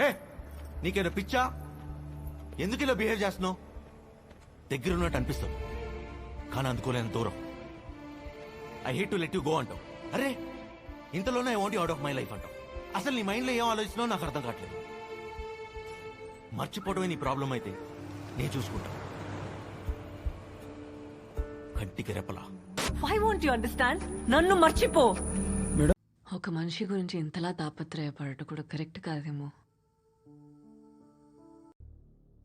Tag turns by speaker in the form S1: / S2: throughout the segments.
S1: ఏ నీకేదో పిచ్చా? ఎందుకు ఇలా బిహేవ్ చేస్తున్నావు? దగ్గర ఉన్నట్టు అనిపిస్తావు కానీ అందుకోలేని దూరం. I hate to let you go అంటావు. అరే ఇంతలోనే I want you out of my life అంటావు. అసలు నీ మైండ్లో ఏం ఆలోచిస్తున్నావు నాకు అర్థం కావట్లేదు. మర్చిపోవడమే నీ ప్రాబ్లం అయితే నేను చూసుకుంటా. కంటికి రెపలా.
S2: Why won't you understand? నన్ను మర్చిపో.
S3: ఒక మనిషి గురించి ఇంతలా తాపత్రయపడటం కూడా కరెక్ట్ కాదేమో.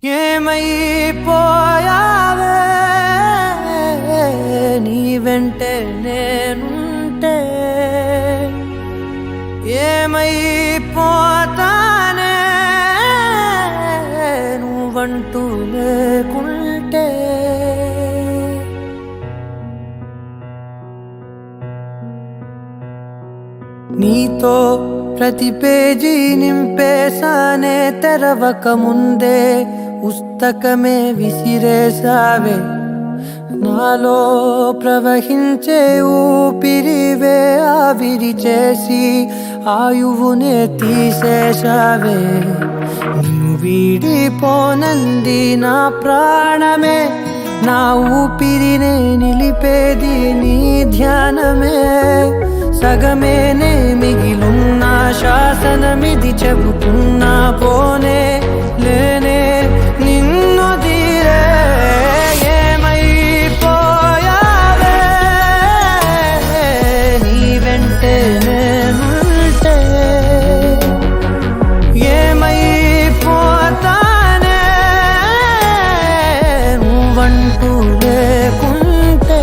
S4: ఏమైపోయావే నీ వెంటే నేనుంటే, ఏమైపోతానే నువ్వంటూ లేకుంటే. నీతో ప్రతి పేజీ నింపేసానే, తెరవక ముందే పుస్తకమే విసిరేసావే. నాలో ప్రవహించే ఊపిరివే ఆవిరి చేసి ఆయువునే తీసేసావే. నిన్ను వీడిపోనంది నా ప్రాణమే, నా ఊపిరినే నిలిపేది నీ ధ్యానమే. సగమేనే మిగిలున్న శాసనమిది చెబుతున్నా పోనే లేనే నిన్ను తీరే. ఏమైపోయావే నీ వెంటే నేనుంటే, ఏమైపోతానే నువ్వంటూ లేకుంటే.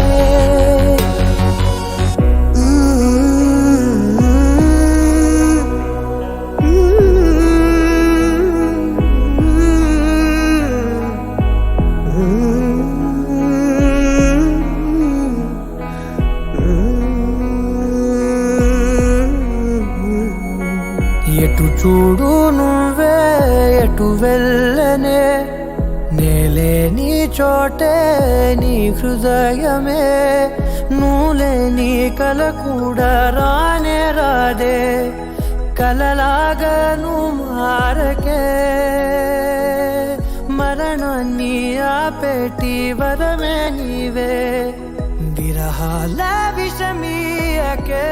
S4: ఎటు చూడు నువ్వే ఎటు వెళ్ళనే, నేలే నీ చోటే నీ హృదయమే. నువ్వులే నీ కల కూడా రానే రాదే, కలలాగా నువ్వు మారకే. మరణాన్ని ఆపేటి వరమే నీవే, విరహాల విషమీయకే.